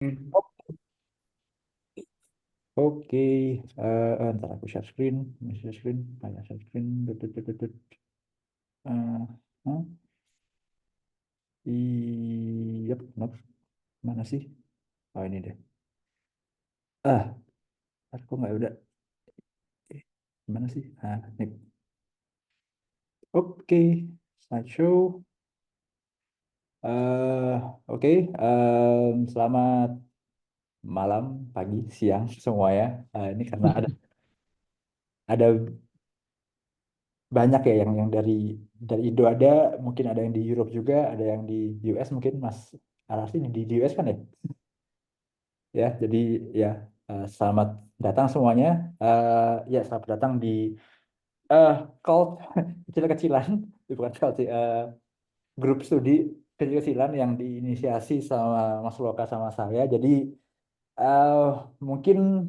Hmm. Oke, ntar aku share screen, banyak share screen. Huh? Iya, mana sih? Oh ini deh. Ah, aku nggak udah. Eh, Mana sih? Nih. Oke, slideshow. eh oke, selamat malam, pagi, siang semua ya. Ini karena ada banyak ya yang dari Indo ada, mungkin ada yang di Europe juga, ada yang di US mungkin Mas Arasi di US kan ya? Ya, jadi ya selamat datang semuanya. Ya selamat datang di eh cult kecil-kecilan, bukan cult sih, grup studi kecil-kecilan yang diinisiasi sama Mas Loka sama saya. Jadi eh mungkin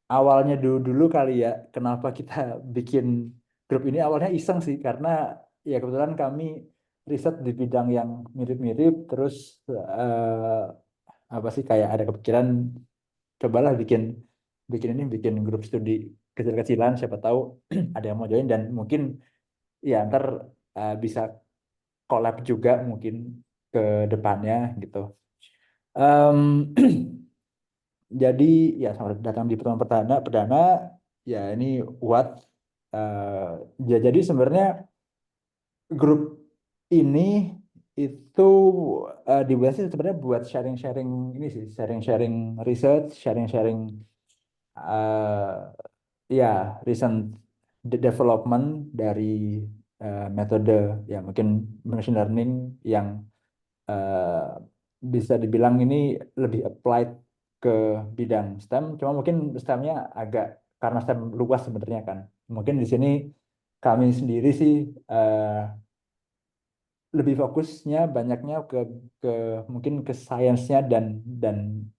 awalnya dulu kali ya, kenapa kita bikin grup ini awalnya iseng sih, karena ya kebetulan kami riset di bidang yang mirip-mirip, terus eh, apa sih kayak ada kepikiran cobalah bikin bikin ini bikin grup studi kecil-kecilan, siapa tahu ada yang mau join dan mungkin ya ntar bisa collab juga mungkin ke depannya gitu. Em, jadi ya selamat datang di pertemuan perdana ya ini what ya jadi sebenarnya grup ini itu dibuat sih sebenarnya buat sharing-sharing ini sih, sharing-sharing research, sharing-sharing ya recent development dari metode ya mungkin machine learning yang eh, bisa dibilang ini lebih applied ke bidang STEM. Cuma mungkin STEM-nya agak karena STEM luas sebenarnya kan. Mungkin di sini kami sendiri sih lebih fokusnya banyaknya ke mungkin ke sainsnya dan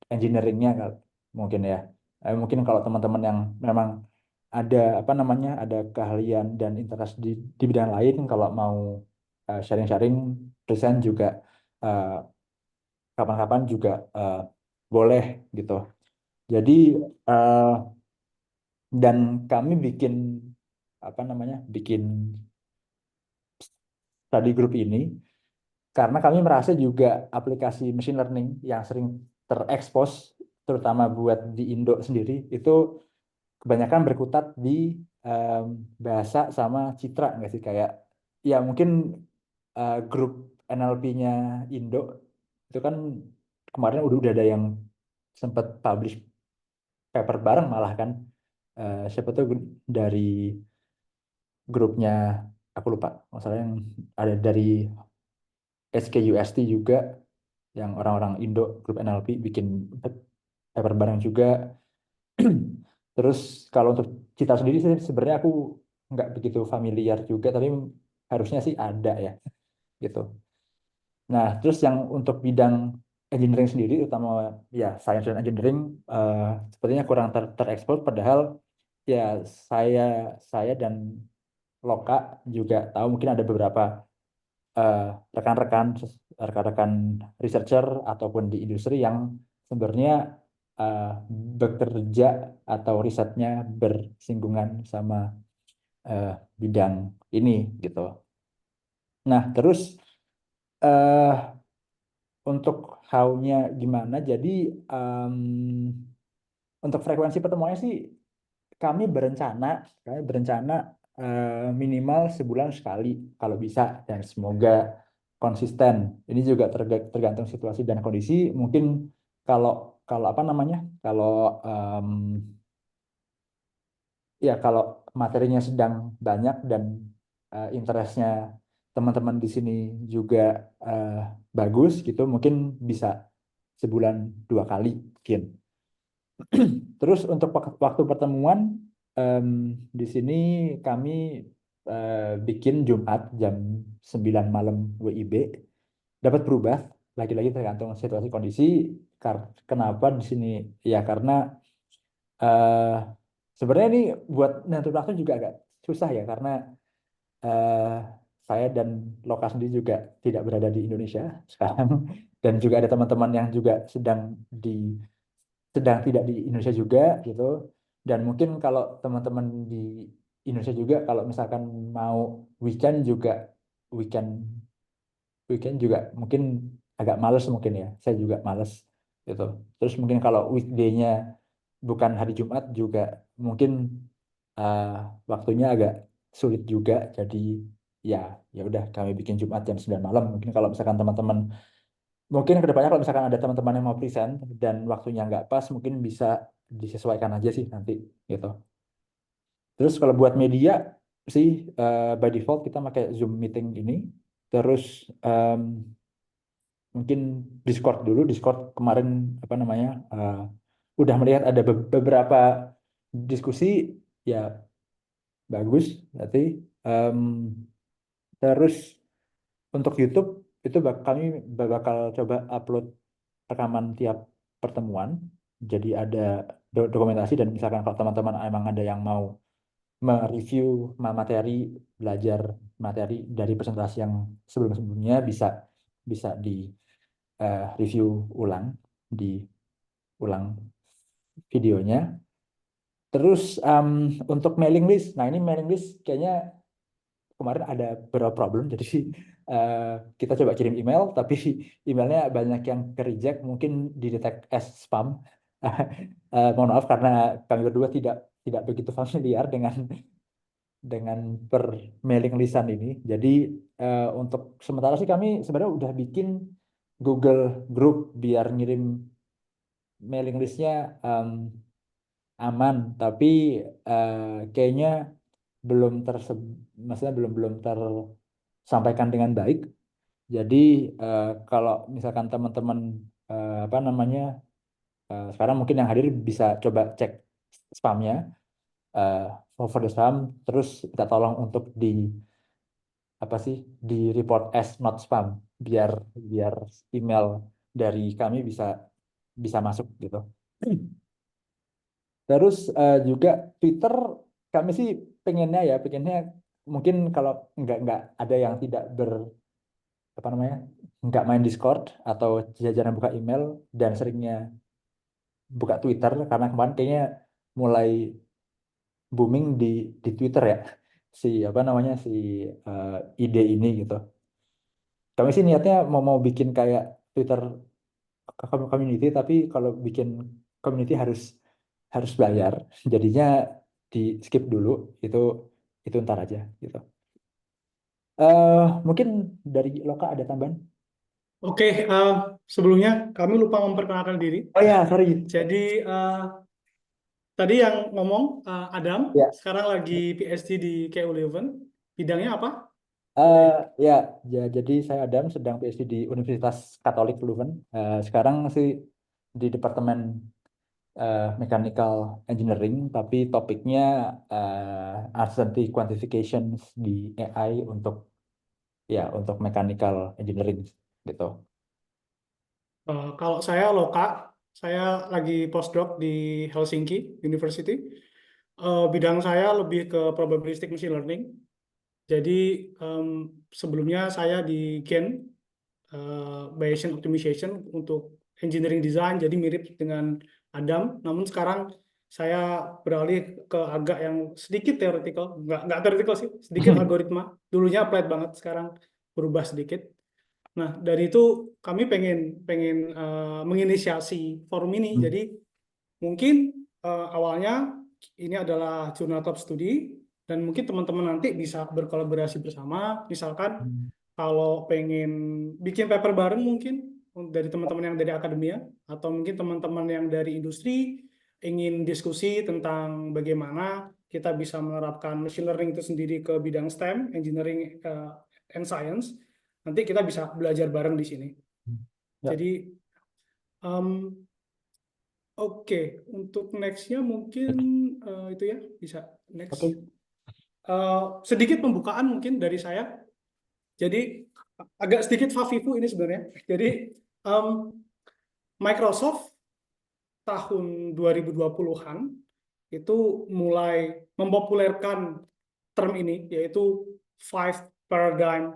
engineeringnya mungkin ya. Mungkin kalau teman-teman yang memang ada apa namanya ada keahlian dan interest di bidang lain, kalau mau sharing-sharing present juga eh, kapan-kapan juga eh, boleh gitu. Jadi eh, dan kami bikin apa namanya bikin study group ini karena kami merasa juga aplikasi machine learning yang sering terekspos, terutama buat di Indo sendiri, itu kebanyakan berkutat di em, bahasa sama citra nggak sih? Kayak ya mungkin grup NLP-nya Indo itu kan kemarin udah ada yang sempat publish paper bareng malah kan. Siapa tuh dari grupnya aku lupa, masalah yang ada dari SKUST juga, yang orang-orang Indo grup NLP bikin paper bareng juga. Terus kalau untuk cita sendiri sih sebenarnya aku nggak begitu familiar juga, tapi harusnya sih ada ya gitu. Nah, terus yang untuk bidang engineering sendiri, utama ya science dan engineering, eh, sepertinya kurang terekspos. Padahal ya saya saya dan Loka juga tahu mungkin ada beberapa eh, rekan-rekan rekan-rekan researcher ataupun di industri yang sebenarnya eh, bekerja atau risetnya bersinggungan sama eh, bidang ini gitu. Nah, terus eh, untuk how-nya gimana? Jadi em, untuk frekuensi pertemuannya sih kami berencana kami berencana minimal sebulan sekali kalau bisa, dan semoga konsisten. Ini juga tergantung situasi dan kondisi. Mungkin kalau kalau apa namanya kalau em, ya kalau materinya sedang banyak dan interestnya teman-teman di sini juga eh, bagus gitu, mungkin bisa sebulan 2 kali mungkin. Terus untuk waktu pertemuan em, di sini kami bikin Jumat jam 9 malam WIB. Dapat berubah lagi-lagi tergantung situasi kondisi. Kenapa di sini? Ya karena eh, sebenarnya ini buat nentuin waktu juga agak susah ya, karena saya dan Loka sendiri juga tidak berada di Indonesia sekarang, dan juga ada teman-teman yang juga sedang tidak di Indonesia juga gitu. Dan mungkin kalau teman-teman di Indonesia juga kalau misalkan mau weekend juga weekend weekend juga mungkin agak males mungkin ya. Saya juga males gitu. Terus mungkin kalau weekday-nya bukan hari Jumat juga mungkin eh, waktunya agak sulit juga. Jadi ya ya udah kami bikin Jumat jam 9 malam. Mungkin kalau misalkan teman-teman mungkin kedepannya kalau misalkan ada teman-teman yang mau present dan waktunya nggak pas mungkin bisa disesuaikan aja sih nanti gitu. Terus kalau buat media sih by default kita pakai Zoom meeting ini. Terus mungkin Discord dulu. Discord kemarin apa namanya udah melihat ada beberapa diskusi ya bagus berarti. Em, terus untuk YouTube itu kami bakal coba upload rekaman tiap pertemuan. Jadi ada dokumentasi dan misalkan kalau teman-teman emang ada yang mau mereview materi, belajar materi dari presentasi yang sebelum-sebelumnya bisa bisa di review ulang, diulang videonya. Terus untuk mailing list, nah ini mailing list kayaknya kemarin ada beberapa problem, jadi eh, kita coba kirim email, tapi emailnya banyak yang ke reject, mungkin didetek as spam. Mohon maaf karena kami berdua tidak begitu familiar dengan per mailing listan ini. Jadi untuk sementara sih kami sebenarnya udah bikin Google Group biar ngirim mailing listnya aman, tapi eh, kayaknya belum maksudnya belum tersampaikan dengan baik. Jadi kalau misalkan teman-teman apa namanya sekarang mungkin yang hadir bisa coba cek spamnya, for the spam, terus kita tolong untuk di apa sih di report as not spam biar biar email dari kami bisa bisa masuk gitu. Terus juga Twitter kami sih pengennya mungkin kalau nggak ada yang tidak apa namanya nggak main Discord atau jarang buka email dan seringnya buka Twitter karena kemarin kayaknya mulai booming di Twitter ya si apa namanya si eh, ide ini gitu. Kami sih niatnya mau bikin kayak Twitter community, tapi kalau bikin community harus harus bayar. Jadinya di skip dulu itu ntar aja gitu. Mungkin dari Loka ada tambahan? Oke, sebelumnya kami lupa memperkenalkan diri. Oh ya, sorry. Jadi tadi yang ngomong Adam, Ya, sekarang lagi PhD di KU Leuven. Bidangnya apa? eh, Boleh. ya, jadi saya Adam sedang PhD di Universitas Katolik Leuven. Sekarang sih di Departemen Mechanical Engineering, tapi topiknya uncertainty quantification di AI untuk mechanical engineering gitu. Kalau saya Loka, saya lagi postdoc di Helsinki University. Bidang saya lebih ke probabilistic machine learning. Jadi em, sebelumnya saya di Gen Bayesian optimization untuk engineering design, jadi mirip dengan Adam. Namun sekarang saya beralih ke agak yang sedikit theoretical, nggak theoretical sih, sedikit algoritma. Dulunya applied banget, sekarang berubah sedikit. Nah, dari itu kami pengen pengen menginisiasi forum ini. Hmm. Jadi mungkin awalnya ini adalah jurnal club studi dan mungkin teman-teman nanti bisa berkolaborasi bersama. Misalkan Hmm. kalau pengen bikin paper bareng mungkin dari teman-teman yang dari akademia atau mungkin teman-teman yang dari industri ingin diskusi tentang bagaimana kita bisa menerapkan machine learning itu sendiri ke bidang STEM, engineering and science. Nanti kita bisa belajar bareng di sini. Ya, Jadi um, oke, untuk nextnya mungkin itu ya bisa next. oke. Sedikit pembukaan mungkin dari saya. Jadi agak sedikit favifu ini sebenarnya. Jadi um, Microsoft tahun 2020-an itu mulai mempopulerkan term ini yaitu 5 paradigm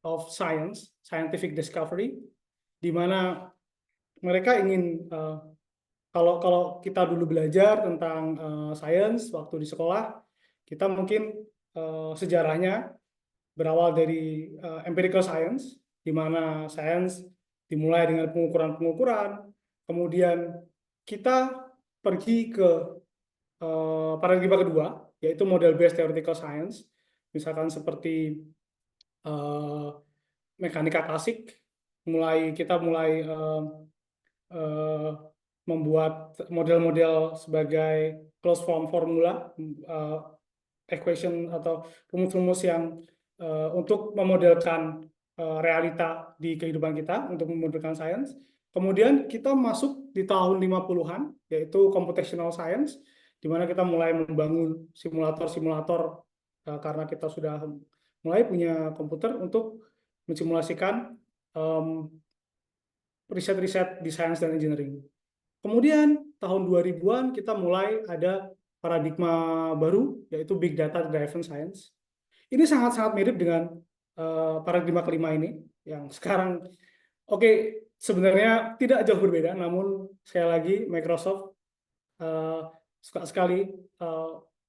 of science, scientific discovery, di mana mereka ingin kalau kita dulu belajar tentang science waktu di sekolah, kita mungkin sejarahnya berawal dari empirical science, di mana science dimulai dengan pengukuran-pengukuran, kemudian kita pergi ke paradigma kedua, yaitu model based theoretical science, misalkan seperti mekanika klasik, kita mulai membuat model-model sebagai closed form formula, equation atau rumus-rumus yang untuk memodelkan realita di kehidupan kita, untuk memodelkan sains. Kemudian kita masuk di tahun 50-an, yaitu computational science, di mana kita mulai membangun simulator-simulator karena kita sudah mulai punya komputer untuk mensimulasikan riset-riset di sains dan engineering. Kemudian tahun 2000-an kita mulai ada paradigma baru, yaitu Big Data Driven Science. Ini sangat-sangat mirip dengan paradigma kelima ini, yang sekarang, sebenarnya tidak jauh berbeda, namun sekali lagi Microsoft suka sekali,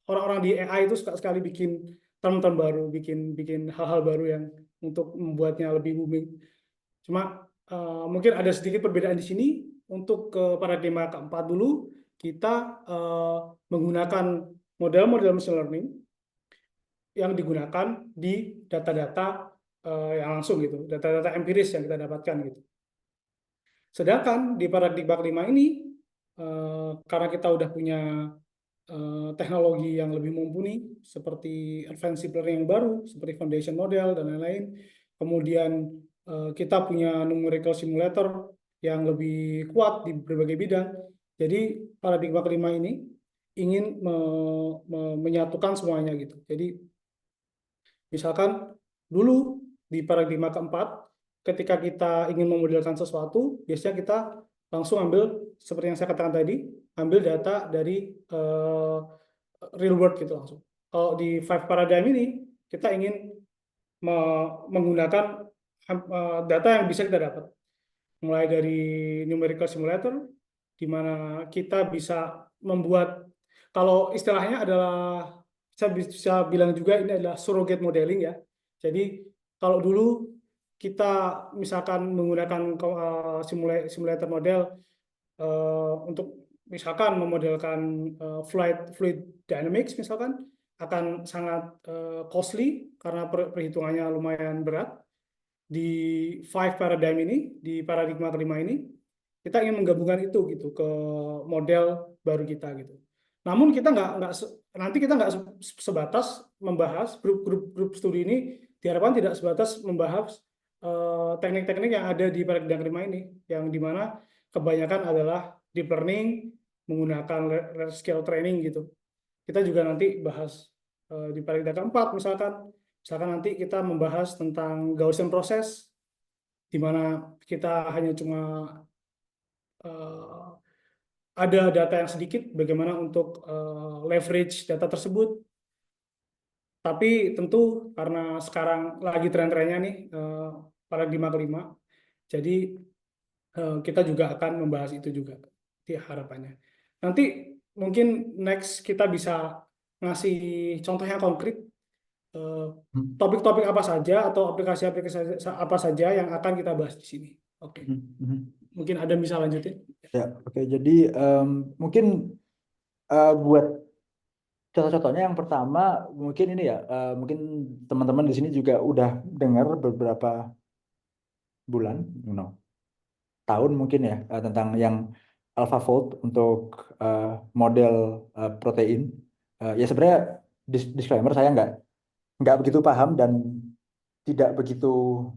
orang-orang di AI itu suka sekali bikin term-term baru, bikin hal-hal baru yang untuk membuatnya lebih booming. Cuma mungkin ada sedikit perbedaan di sini. Untuk ke paradigma keempat dulu, kita menggunakan model-model machine learning yang digunakan di data-data yang langsung gitu, data-data empiris yang kita dapatkan gitu. Sedangkan di paradigma kelima ini, karena kita udah punya teknologi yang lebih mumpuni, seperti advanced deep learning yang baru, seperti foundation model dan lain-lain, kemudian kita punya numerical simulator yang lebih kuat di berbagai bidang. Jadi paradigma kelima ini ingin menyatukan semuanya gitu. Jadi misalkan dulu di paradigma keempat, ketika kita ingin memodelkan sesuatu, biasanya kita langsung ambil, seperti yang saya katakan tadi, ambil data dari real world gitu langsung. Kalau di five paradigm ini, kita ingin menggunakan data yang bisa kita dapat. Mulai dari numerical simulator, di mana kita bisa membuat, kalau istilahnya adalah, saya bisa bilang juga ini adalah surrogate modeling ya. Jadi kalau dulu kita misalkan menggunakan simulator model untuk misalkan memodelkan fluid dynamics misalkan, akan sangat costly karena perhitungannya lumayan berat. Di five paradigm ini, di paradigma kelima ini, kita ingin menggabungkan itu gitu ke model baru kita gitu. Namun kita nanti kita nggak sebatas membahas grup studi ini, diharapkan tidak sebatas membahas teknik-teknik yang ada di paradigma kelima ini, yang dimana kebanyakan adalah deep learning menggunakan large scale training gitu. Kita juga nanti bahas di paradigma keempat misalkan nanti kita membahas tentang Gaussian process, di mana kita hanya cuma ada data yang sedikit, bagaimana untuk leverage data tersebut. Tapi tentu karena sekarang lagi tren-trennya nih paradigma kelima, jadi kita juga akan membahas itu juga di harapannya. Nanti mungkin next kita bisa ngasih contohnya konkret topik-topik apa saja atau aplikasi-aplikasi apa saja yang akan kita bahas di sini. Oke. Mungkin ada bisa lanjutin. Ya, oke. Jadi mungkin buat contoh-contohnya yang pertama mungkin ini ya, mungkin teman-teman di sini juga udah dengar beberapa bulan, tahun mungkin ya, tentang yang AlphaFold untuk model protein. Ya sebenarnya disclaimer, saya nggak begitu paham dan tidak begitu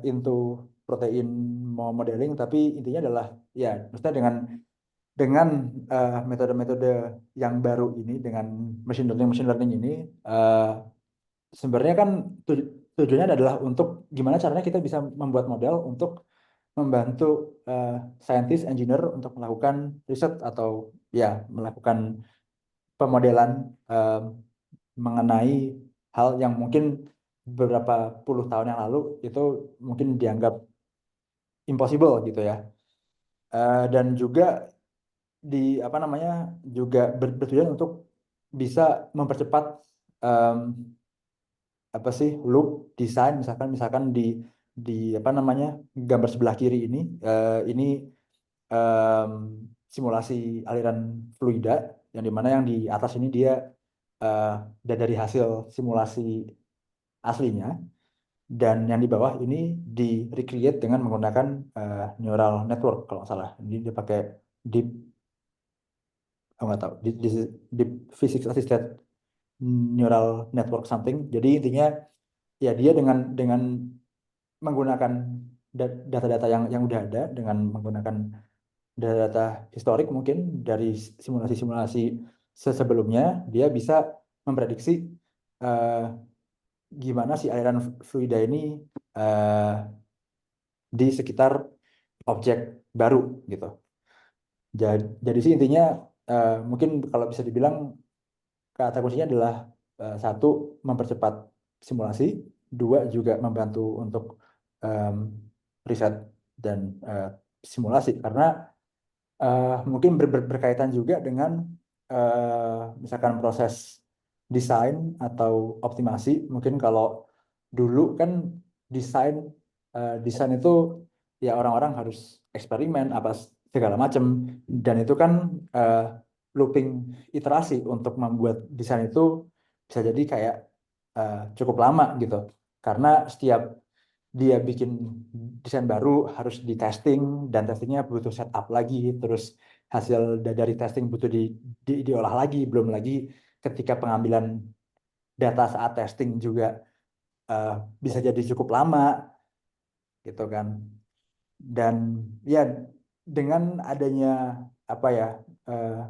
into protein modeling, tapi intinya adalah ya maksudnya dengan metode-metode yang baru ini, dengan machine learning ini, sebenarnya kan tujuannya adalah untuk gimana caranya kita bisa membuat model untuk membantu scientist, engineer untuk melakukan riset atau ya melakukan pemodelan mengenai hal yang mungkin beberapa puluh tahun yang lalu itu mungkin dianggap impossible gitu ya. Dan juga di apa namanya juga bertujuan untuk bisa mempercepat em, apa sih loop desain, misalkan misalkan di apa namanya gambar sebelah kiri ini em, simulasi aliran fluida, yang dimana yang di atas ini dia eh, dari hasil simulasi aslinya, dan yang di bawah ini di recreate dengan menggunakan neural network kalau nggak salah. Jadi dia pakai deep, aku nggak tahu, deep physics assisted neural network something. Jadi intinya ya dia dengan menggunakan data-data yang udah ada, dengan menggunakan data historik mungkin dari simulasi-simulasi sebelumnya, dia bisa memprediksi eh, gimana si aliran fluida ini eh, di sekitar objek baru gitu. Jadi sih intinya mungkin kalau bisa dibilang kata kuncinya adalah satu, mempercepat simulasi, dua, juga membantu untuk em, riset dan eh, simulasi, karena mungkin berkaitan juga dengan misalkan proses desain atau optimasi. Mungkin kalau dulu kan desain desain itu ya orang-orang harus eksperimen apa segala macam, dan itu kan eh, looping iterasi untuk membuat desain itu bisa jadi kayak cukup lama gitu, karena setiap dia bikin desain baru harus di testing, dan testingnya butuh setup lagi, terus hasil dari testing butuh diolah lagi, belum lagi ketika pengambilan data saat testing juga eh, bisa jadi cukup lama gitu kan. Dan ya dengan adanya apa ya eh,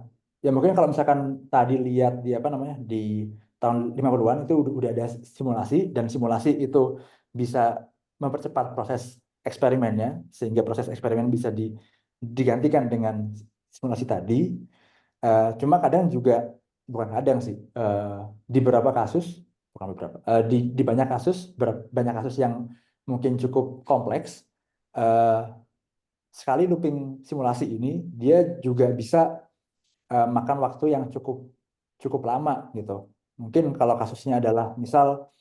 ya mungkin kalau misalkan tadi lihat di apa namanya di tahun 50-an itu udah ada simulasi, dan simulasi itu bisa mempercepat proses eksperimennya, sehingga proses eksperimen bisa digantikan dengan simulasi tadi. Cuma kadang juga, bukan kadang sih, di beberapa kasus, bukan beberapa, di banyak kasus, banyak kasus yang mungkin cukup kompleks, eh, sekali looping simulasi ini dia juga bisa makan waktu yang cukup cukup lama gitu. Mungkin kalau kasusnya adalah misal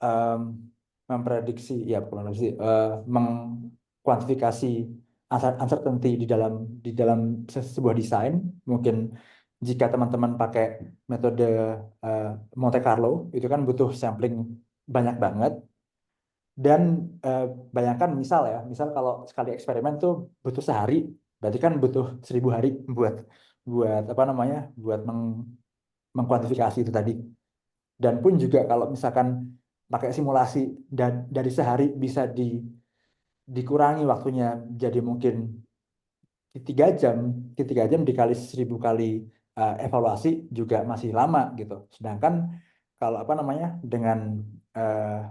em, memprediksi, ya bukan memprediksi, mengkuantifikasi uncertainty di dalam sebuah desain. Mungkin jika teman-teman pakai metode eh, Monte Carlo, itu kan butuh sampling banyak banget. Dan eh, bayangkan misal kalau sekali eksperimen tuh butuh sehari, berarti kan butuh 1.000 hari buat buat apa namanya, buat mengkuantifikasi itu tadi. Dan pun juga kalau misalkan pakai simulasi, dan dari sehari bisa dikurangi waktunya jadi mungkin 3 jam, 3 jam dikali 1.000 kali evaluasi juga masih lama gitu. Sedangkan kalau apa namanya dengan eh,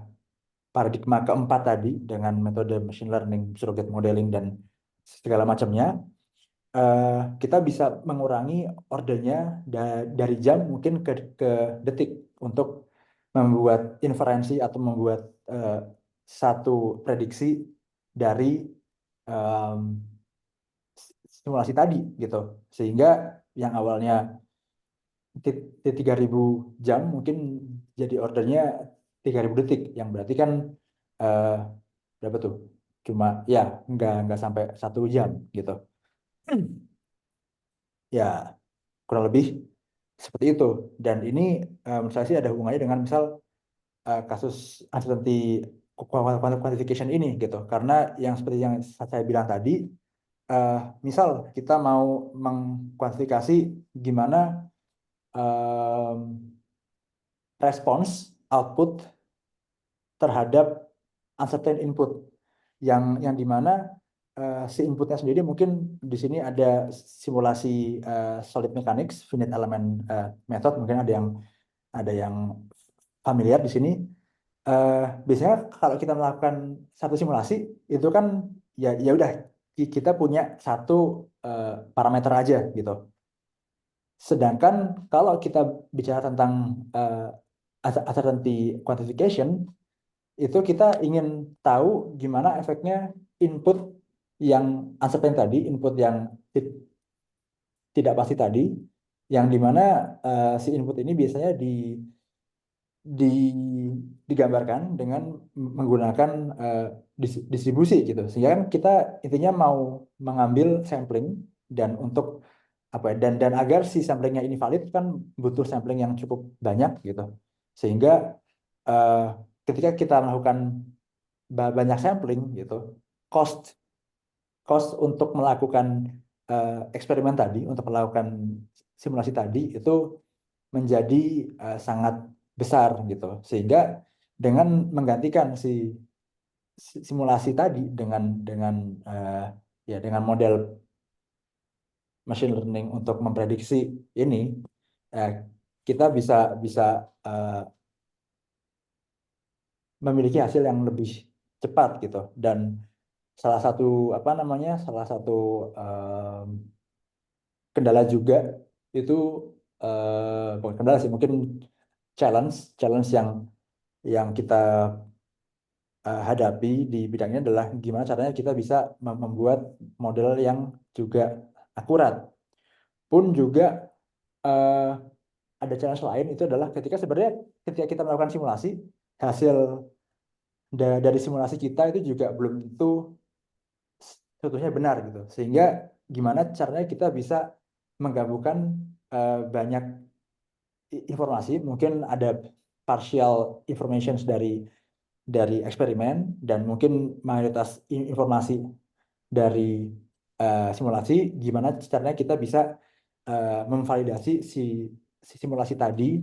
paradigma keempat tadi, dengan metode machine learning, surrogate modeling, dan segala macamnya, kita bisa mengurangi ordernya dari jam mungkin ke detik, untuk membuat inferensi atau membuat eh, satu prediksi dari em, simulasi tadi gitu, sehingga yang awalnya 3.000 jam mungkin jadi ordernya 3.000 detik, yang berarti kan eh, berapa tuh, cuma ya nggak sampai 1 jam gitu. Ya kurang lebih seperti itu. Dan ini menurut saya sih ada hubungannya dengan misal kasus uncertainty quantification ini gitu, karena yang seperti yang saya bilang tadi, eh, misal kita mau mengkuantifikasi gimana em, respons output terhadap uncertain input, yang dimana si inputnya sendiri mungkin di sini ada simulasi solid mechanics finite element method, mungkin ada yang familiar di sini. Eh, Biasanya kalau kita melakukan satu simulasi itu kan ya udah, kita punya satu parameter aja gitu. Sedangkan kalau kita bicara tentang uncertainty quantification, itu kita ingin tahu gimana efeknya input yang uncertain tadi, input yang tidak pasti tadi, yang dimana si input ini biasanya di digambarkan dengan menggunakan distribusi gitu. Sehingga kan kita intinya mau mengambil sampling dan untuk apa ya, dan agar si samplingnya ini valid kan butuh sampling yang cukup banyak gitu. Sehingga eh, ketika kita melakukan banyak sampling gitu, cost cost untuk melakukan eksperimen tadi, untuk melakukan simulasi tadi itu menjadi sangat besar gitu. Sehingga dengan menggantikan simulasi tadi dengan ya dengan model machine learning untuk memprediksi ini, eh, kita bisa bisa eh, memiliki hasil yang lebih cepat gitu. Dan salah satu apa namanya, salah satu kendala juga itu bukan kendala sih, mungkin challenge challenge yang kita hadapi di bidangnya adalah gimana caranya kita bisa membuat model yang juga akurat. Pun juga eh, ada challenge lain itu adalah ketika sebenarnya ketika kita melakukan simulasi, hasil dari simulasi kita itu juga belum tentu sebetulnya benar gitu. Sehingga gimana caranya kita bisa menggabungkan banyak informasi, mungkin ada partial information dari eksperimen dan mungkin mayoritas informasi dari simulasi, gimana caranya kita bisa memvalidasi si simulasi tadi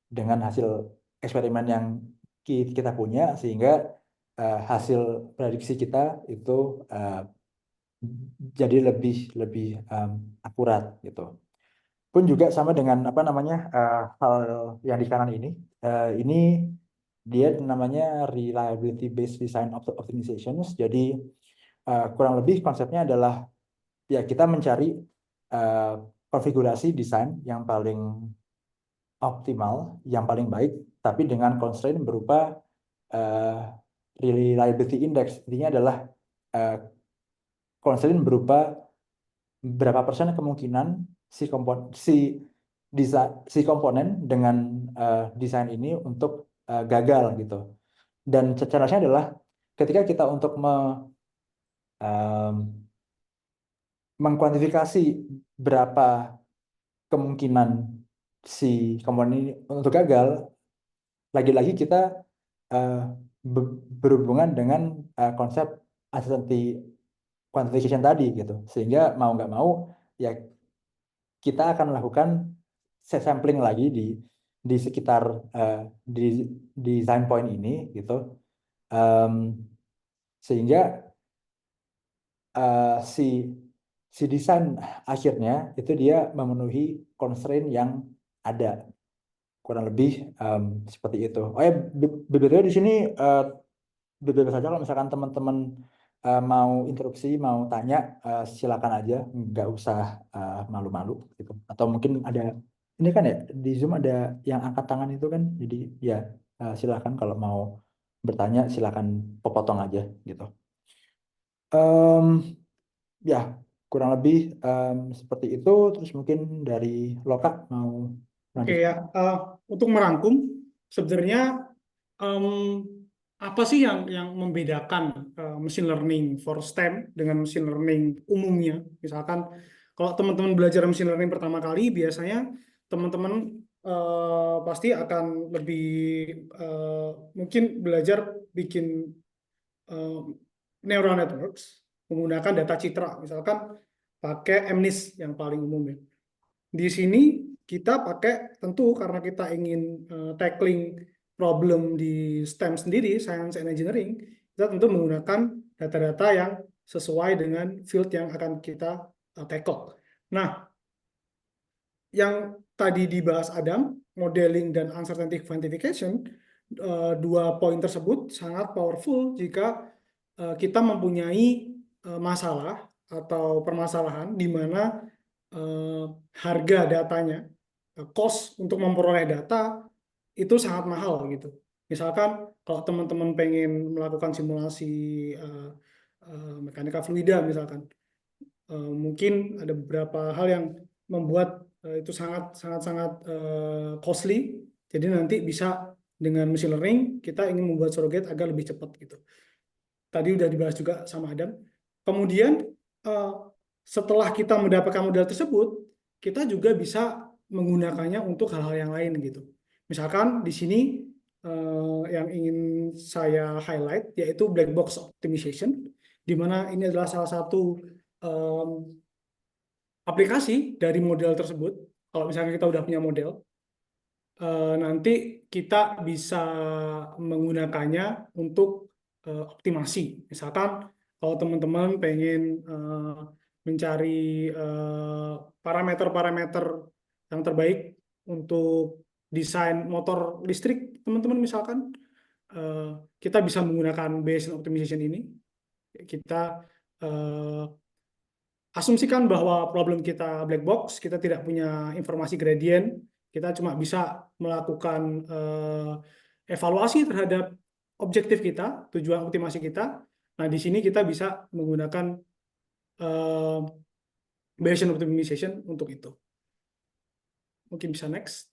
dengan hasil eksperimen yang kita punya, sehingga hasil prediksi kita itu eh, jadi lebih lebih akurat gitu. Pun juga sama dengan apa namanya hal yang di kanan ini dia namanya reliability based design optimizations. Jadi kurang lebih konsepnya adalah ya kita mencari eh, konfigurasi desain yang paling optimal, yang paling baik, tapi dengan constraint berupa eh, reliability index. Intinya adalah eh, constraint berupa berapa persen kemungkinan si komponen dengan desain ini untuk gagal gitu. Dan caranya adalah ketika kita untuk em, mengkuantifikasi berapa kemungkinan si komponen ini untuk gagal, lagi-lagi kita eh, berhubungan dengan konsep uncertainty quantification tadi gitu. Sehingga mau nggak mau ya kita akan melakukan sampling lagi di sekitar eh, di design point ini gitu. Em, Sehingga si desain akhirnya itu dia memenuhi constraint yang ada, kurang lebih seperti itu. Oh ya, BTW di sini bebas saja kalau misalkan teman-teman mau interupsi, mau tanya, silakan aja, nggak usah malu-malu gitu. Atau mungkin ada, ini kan ya di Zoom ada yang angkat tangan itu kan, jadi ya silakan kalau mau bertanya, silakan potong aja gitu. Em, Ya kurang lebih seperti itu. Terus mungkin dari Loka mau Oke lanjut. ya, untuk merangkum, sebenarnya em, apa sih yang membedakan machine learning for STEM dengan machine learning umumnya? Misalkan kalau teman-teman belajar machine learning pertama kali, biasanya teman-teman pasti akan lebih eh, mungkin belajar bikin eh, neural networks menggunakan data citra, misalkan pakai MNIST yang paling umum ya. Di sini kita pakai tentu karena kita ingin tackling problem di STEM sendiri, Science and Engineering, kita tentu menggunakan data-data yang sesuai dengan field yang akan kita tackle. Nah, yang tadi dibahas Adam, modeling dan uncertainty quantification, dua poin tersebut sangat powerful jika kita mempunyai masalah atau permasalahan di mana harga datanya, cost untuk memperoleh data itu sangat mahal gitu. Misalkan kalau teman-teman pengen melakukan simulasi mekanika fluida misalkan, mungkin ada beberapa hal yang membuat itu sangat sangat sangat costly. Jadi nanti bisa dengan machine learning kita ingin membuat surrogate agar lebih cepat gitu. Tadi udah dibahas juga sama Adam. Kemudian eh, setelah kita mendapatkan model tersebut, kita juga bisa menggunakannya untuk hal-hal yang lain gitu. Misalkan di sini yang ingin saya highlight yaitu black box optimization, di mana ini adalah salah satu em, aplikasi dari model tersebut. Kalau misalnya kita udah punya model, nanti kita bisa menggunakannya untuk optimasi. Misalkan kalau teman-teman pengen mencari parameter-parameter yang terbaik untuk desain motor listrik, teman-teman misalkan, eh, kita bisa menggunakan Bayesian optimization ini. Kita eh, asumsikan bahwa problem kita black box, kita tidak punya informasi gradient, kita cuma bisa melakukan evaluasi terhadap objektif kita, tujuan optimasi kita. Nah, di sini kita bisa menggunakan eh, Bayesian optimization untuk itu. Mungkin bisa next.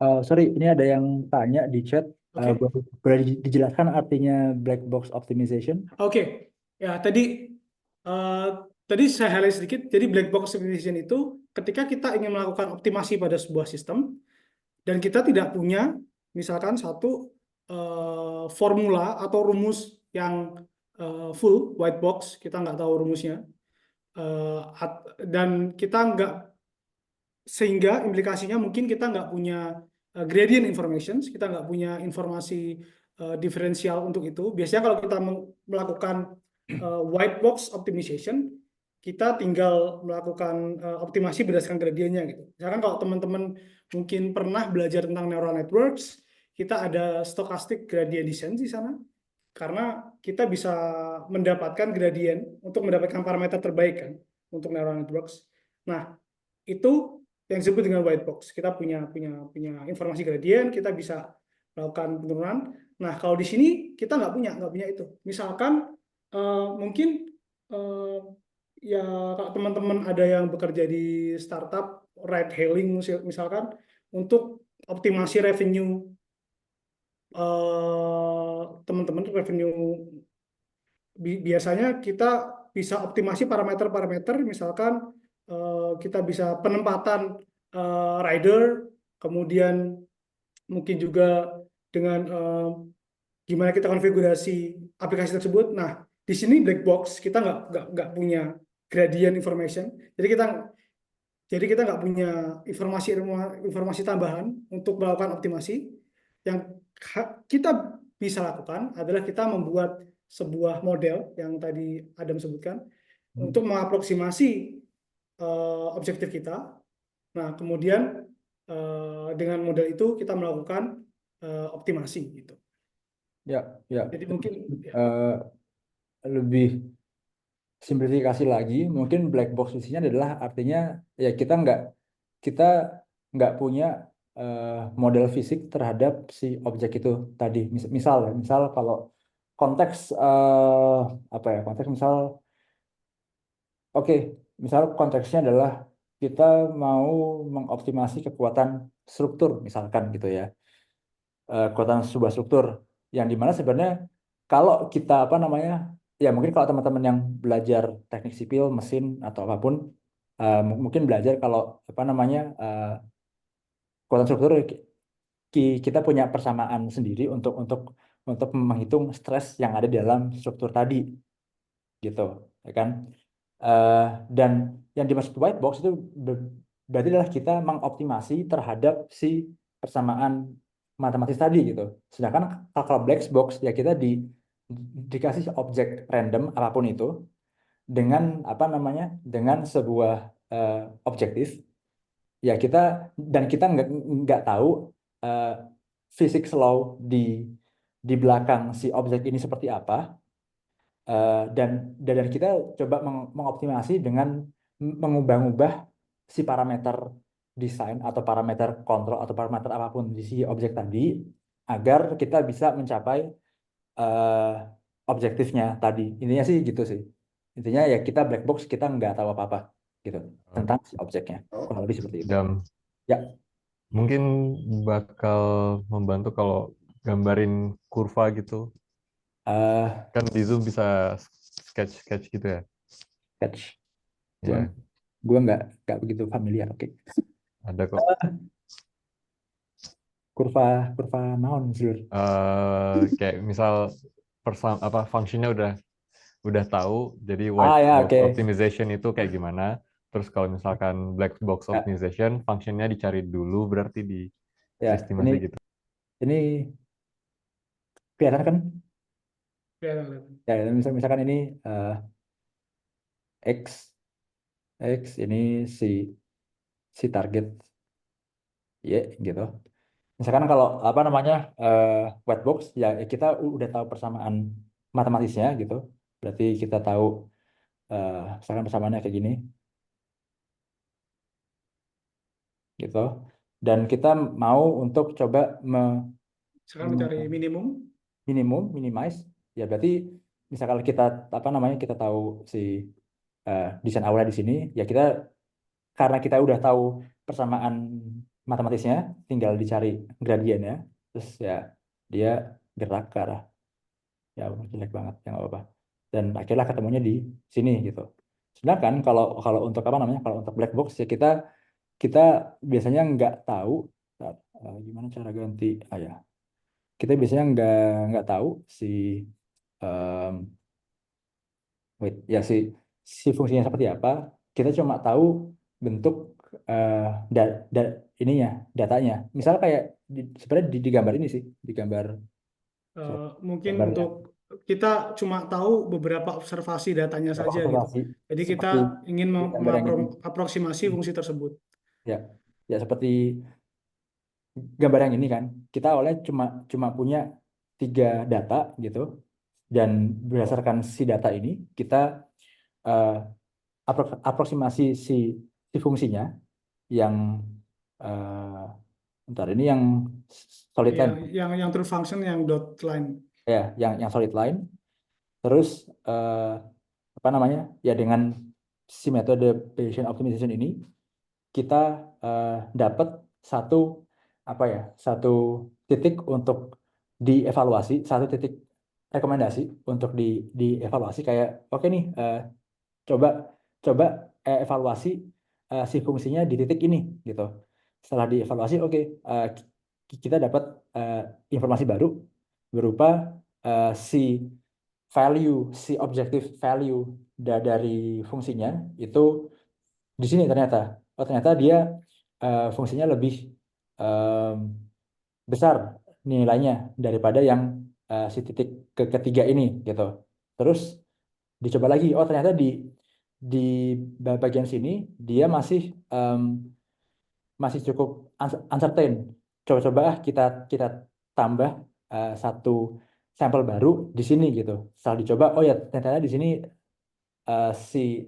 Sorry, ini ada yang tanya di chat. Oke. Boleh dijelaskan artinya black box optimization? Oke. Ya, eh, tadi saya highlight sedikit. Jadi black box optimization itu ketika kita ingin melakukan optimasi pada sebuah sistem, dan kita tidak punya misalkan satu formula atau rumus yang full white box, kita nggak tahu rumusnya. Dan kita nggak, sehingga implikasinya mungkin kita nggak punya gradient information, kita nggak punya informasi diferensial untuk itu. Biasanya kalau kita melakukan white box optimization, kita tinggal melakukan optimasi berdasarkan gradiennya gitu. Misalkan kalau teman-teman mungkin pernah belajar tentang neural networks, kita ada stochastic gradient descent di sana, karena kita bisa mendapatkan gradient untuk mendapatkan parameter terbaik kan untuk neural networks. Nah, itu yang disebut dengan white box. Kita punya informasi gradient, kita bisa melakukan penurunan. Nah, kalau di sini kita nggak punya itu. Misalkan mungkin eh, ya kalau teman-teman ada yang bekerja di startup ride hailing misalkan, untuk optimasi revenue teman-teman, revenue biasanya kita bisa optimasi parameter-parameter, misalkan kita bisa penempatan rider, kemudian mungkin juga dengan gimana kita konfigurasi aplikasi tersebut. Nah, di sini black box, kita nggak punya gradient information, jadi kita nggak punya informasi tambahan untuk melakukan optimasi. Yang kita bisa lakukan adalah kita membuat sebuah model yang tadi Adam sebutkan Hmm. untuk mengaproksimasi objektif kita. Nah, kemudian dengan model itu kita melakukan optimasi gitu. Ya, ya. Jadi mungkin ya. Eh, Lebih simplifikasi lagi, mungkin black box isinya adalah artinya ya kita nggak punya eh, model fisik terhadap si objek itu tadi. Misal kalau konteks apa ya konteks misal oke misal konteksnya adalah kita mau mengoptimasi kekuatan struktur misalkan gitu ya, kekuatan sebuah struktur yang dimana sebenarnya kalau kita apa namanya ya mungkin kalau teman-teman yang belajar teknik sipil mesin atau apapun mungkin belajar kalau apa namanya kekuatan struktur kita punya persamaan sendiri untuk menghitung stres yang ada di dalam struktur tadi gitu ya kan. Eh, dan yang dimaksud white box itu berarti adalah kita mengoptimasi terhadap si persamaan matematis tadi gitu. Sedangkan kalau black box ya kita dikasih objek random apapun itu dengan apa namanya dengan sebuah eh, objektif ya kita nggak tahu eh, fisik law di belakang si objek ini seperti apa. Dan kita coba mengoptimasi dengan mengubah-ubah si parameter desain atau parameter kontrol atau parameter apapun di si objek tadi agar kita bisa mencapai eh, objektifnya tadi. Intinya sih gitu sih. Intinya ya kita black box, kita nggak tahu apa-apa gitu tentang si objeknya. Kurang lebih seperti itu. Dan Ya, mungkin bakal membantu kalau gambarin kurva gitu. eh Kan di Zoom bisa sketch gitu ya. catch. Gua Ya, gua nggak begitu familiar. Oke. ada kok. Kurva kurva naon Zul? Kayak misal apa fungsinya udah tahu, jadi Ah white ya, box oke. optimization itu kayak gimana. Terus kalau misalkan black box Ya, optimization, fungsinya dicari dulu berarti ya, diestimasi gitu. ini kelihatan kan? Ya, Ya, misalkan ini X ini si si target Y gitu. Misalkan kalau apa namanya white box ya kita udah tahu persamaan matematisnya gitu. Berarti kita tahu eh, misalkan persamaannya kayak gini gitu. Dan kita mau untuk coba sekarang mencari minimum. minimize ya berarti misalkan kita apa namanya kita tahu si desain awalnya di sini ya kita karena kita udah tahu persamaan matematisnya tinggal dicari gradiennya terus ya dia gerak ke arah ya jelek banget ya nggak apa-apa dan akhirnya ketemunya di sini gitu. Sedangkan kalau kalau untuk apa namanya kalau untuk black box ya kita kita biasanya nggak tahu gimana cara ganti ya kita biasanya nggak tahu si em, wait ya si fungsinya seperti apa. Kita cuma tahu bentuk eh, da, da, ininya datanya. Misal kayak sebenarnya di gambar ini sih di gambar Mungkin gambar untuk yang kita cuma tahu beberapa observasi datanya berapa saja gitu. observasi Jadi kita seperti ingin di gambar yang ini mengaproksimasi fungsi tersebut. ya ya seperti gambar yang ini kan kita awalnya cuma cuma punya 3 data gitu dan berdasarkan si data ini kita eh, aproksimasi si fungsinya yang bentar ini yang solid line Yang true function yang dot line. ya yang solid line terus apa namanya ya dengan si metode Bayesian optimization ini kita dapat satu apa ya satu titik untuk dievaluasi satu titik rekomendasi untuk dievaluasi kayak oke nih coba coba evaluasi si fungsinya di titik ini gitu. Setelah dievaluasi, oke, kita dapat eh, informasi baru berupa si value, si objective value dari fungsinya itu di sini ternyata. Oh ternyata dia fungsinya lebih em, besar nilainya daripada yang si titik ketiga ini gitu. Terus dicoba lagi oh ternyata di bagian sini dia em, masih cukup uncertain coba-coba kita kita tambah satu sampel baru di sini gitu setelah dicoba oh ya ternyata di sini si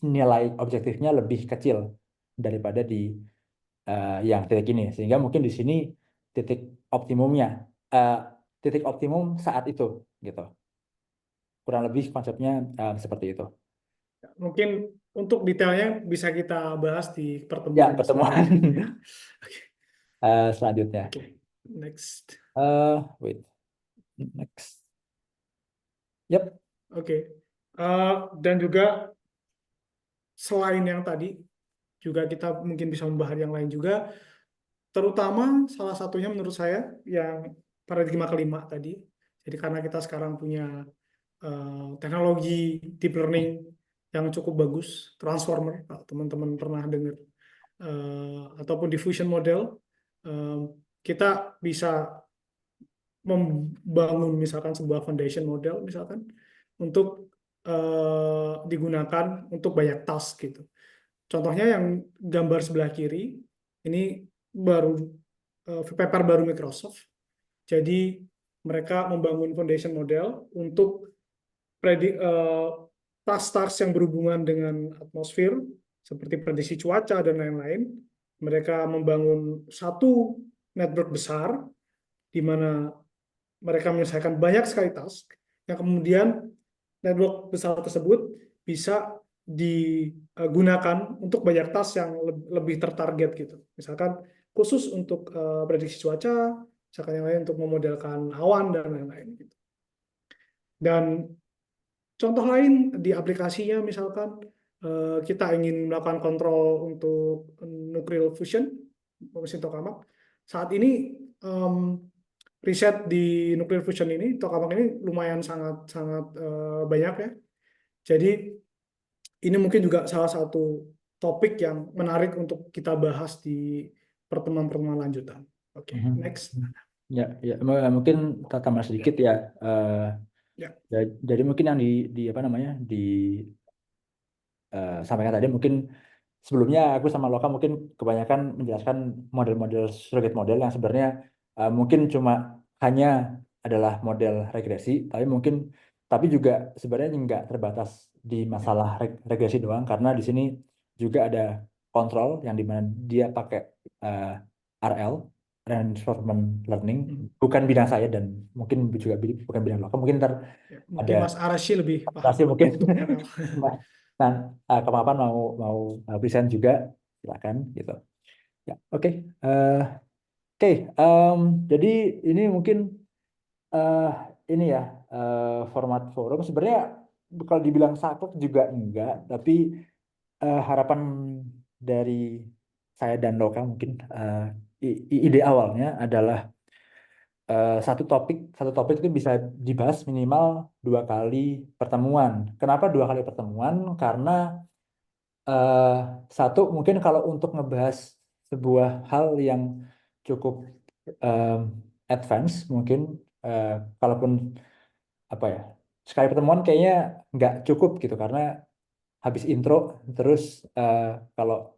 nilai objektifnya lebih kecil daripada di yang titik ini sehingga mungkin di sini titik optimumnya eh, titik optimum saat itu gitu kurang lebih konsepnya seperti itu. Mungkin untuk detailnya bisa kita bahas di Ya, pertemuan pertemuan selanjutnya. Oke, selanjutnya. oke. Next. Wait, next. Yep. Oke. Dan juga selain yang tadi, juga kita mungkin bisa membahas yang lain juga, terutama salah satunya menurut saya yang paradigma kelima tadi. Jadi karena kita sekarang punya teknologi deep learning yang cukup bagus, transformer, kalau teman-teman pernah dengar, ataupun diffusion model, eh, kita bisa membangun misalkan sebuah foundation model misalkan untuk digunakan untuk banyak task gitu. Contohnya yang gambar sebelah kiri ini baru paper baru Microsoft. Jadi mereka membangun foundation model untuk task-task yang berhubungan dengan atmosfer seperti prediksi cuaca dan lain-lain. Mereka membangun satu network besar di mana mereka menyelesaikan banyak sekali task yang kemudian network besar tersebut bisa digunakan untuk banyak task yang lebih tertarget gitu. Misalkan khusus untuk prediksi cuaca, misalkan yang lain untuk memodelkan awan dan lain-lain gitu. Dan contoh lain di aplikasinya misalkan kita ingin melakukan kontrol untuk nuclear fusion mesin tokamak. Saat ini riset di nuclear fusion ini tokamak ini lumayan sangat banyak ya. Jadi ini mungkin juga salah satu topik yang menarik untuk kita bahas di pertemuan-pertemuan lanjutan. Oke, next. Ya, mungkin tambah sedikit ya. Ya. Jadi mungkin yang di apa namanya sampaikan tadi mungkin sebelumnya aku sama Loka mungkin kebanyakan menjelaskan model-model surrogate model yang sebenarnya mungkin cuma hanya adalah model regresi, tapi juga sebenarnya nggak terbatas di masalah regresi doang, karena di sini juga ada kontrol yang dimana dia pakai RL, reinforcement learning, bukan bidang saya dan mungkin juga bukan bidang Loka, mungkin ntar Mungkin ada Mas Arashi lebih pasti paham mungkin untuk RL. nah kapan mau present juga silakan gitu ya. Oke. Jadi ini mungkin ini ya format forum sebenarnya kalau dibilang saklek juga enggak, tapi harapan dari saya dan Loka mungkin ide awalnya adalah satu topik itu bisa dibahas minimal 2 kali pertemuan. Kenapa 2 kali pertemuan? Karena eh, satu mungkin kalau untuk ngebahas sebuah hal yang cukup em, advance mungkin kalaupun apa ya, sekali pertemuan kayaknya nggak cukup gitu, karena habis intro terus kalau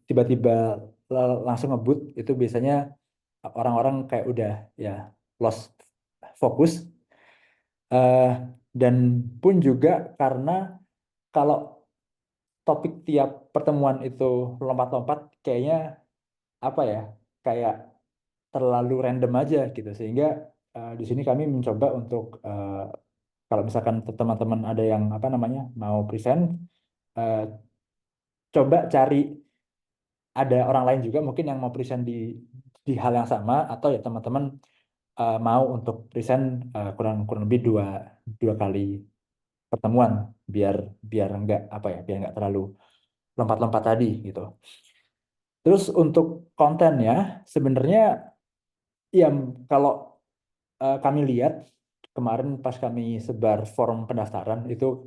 tiba-tiba langsung ngebut itu biasanya orang-orang kayak udah ya lost fokus. Eh, dan pun juga karena kalau topik tiap pertemuan itu lompat-lompat kayaknya apa ya, kayak terlalu random aja gitu, sehingga di sini kami mencoba untuk kalau misalkan teman-teman ada yang apa namanya mau present, eh, coba cari ada orang lain juga mungkin yang mau present di hal yang sama, atau ya teman-teman mau untuk present kurang kurang lebih dua kali pertemuan, biar biar enggak apa ya, biar enggak terlalu lompat-lompat tadi gitu. Terus untuk kontennya sebenarnya ya kalau kami lihat kemarin pas kami sebar form pendaftaran itu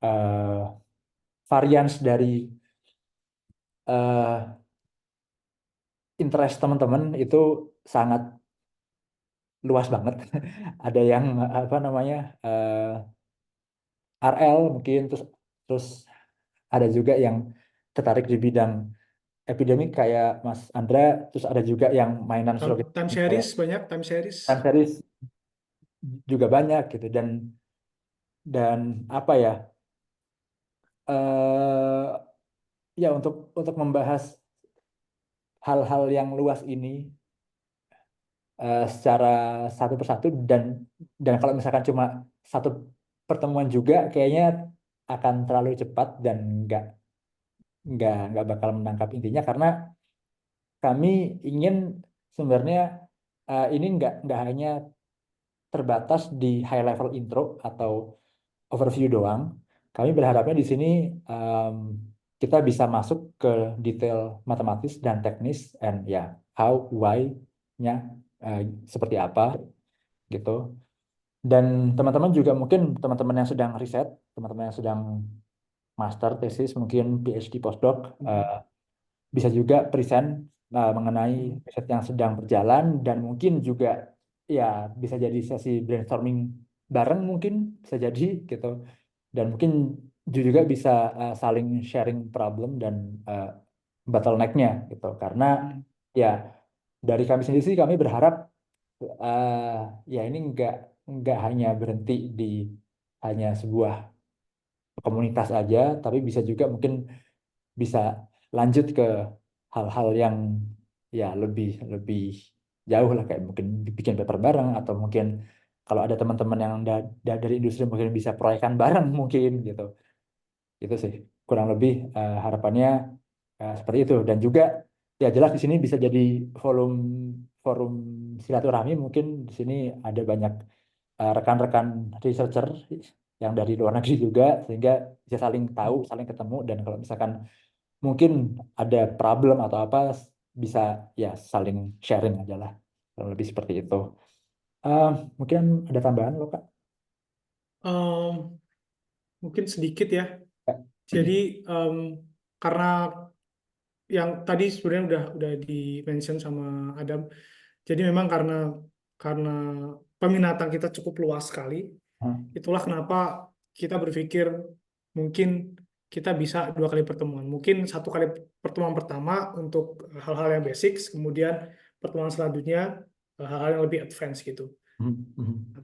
eh, varians dari eh, interest teman-teman itu sangat luas banget. Ada yang apa namanya RL mungkin, terus terus ada juga yang tertarik di bidang epidemik kayak Mas Andra, terus ada juga yang mainan surrogate Time kayak series banyak, time series. time series juga banyak gitu, dan apa ya ya untuk membahas hal-hal yang luas ini secara satu persatu, dan kalau misalkan cuma satu pertemuan juga kayaknya akan terlalu cepat dan nggak bakal menangkap intinya, karena kami ingin sebenarnya ini nggak hanya terbatas di high level intro atau overview doang. Kami berharapnya di sini em, kita bisa masuk ke detail matematis dan teknis, and ya how why-nya eh, seperti apa gitu. Dan teman-teman juga mungkin teman-teman yang sedang riset, teman-teman yang sedang master tesis, mungkin PhD postdoc bisa juga present mengenai riset yang sedang berjalan, dan mungkin juga ya bisa jadi sesi brainstorming bareng mungkin bisa jadi gitu, dan mungkin juga bisa saling sharing problem dan uh, bottleneck-nya gitu, karena ya dari kami sendiri sih kami berharap ya ini nggak hanya berhenti di hanya sebuah komunitas aja, tapi bisa juga mungkin bisa lanjut ke hal-hal yang ya lebih lebih jauh lah, kayak mungkin bikin paper bareng, atau mungkin kalau ada teman-teman yang dari industri mungkin bisa proyekan bareng mungkin gitu. Itu sih kurang lebih harapannya seperti itu. Dan juga ya jelas di sini bisa jadi forum forum silaturahmi, mungkin di sini ada banyak rekan-rekan researcher yang dari luar negeri juga, sehingga bisa saling tahu, saling ketemu, dan kalau misalkan mungkin ada problem atau apa, bisa ya saling sharing aja lah. Kurang lebih seperti itu. Eh, Mungkin ada tambahan loh, Kak? Em, Mungkin sedikit ya. Ya. Jadi karena yang tadi sebenarnya udah di mention sama Adam. Jadi memang karena peminatan kita cukup luas sekali, Hmm. itulah kenapa kita berpikir mungkin kita bisa 2 kali pertemuan. Mungkin 1 kali pertemuan pertama untuk hal-hal yang basic, kemudian pertemuan selanjutnya hal-hal yang lebih advance gitu.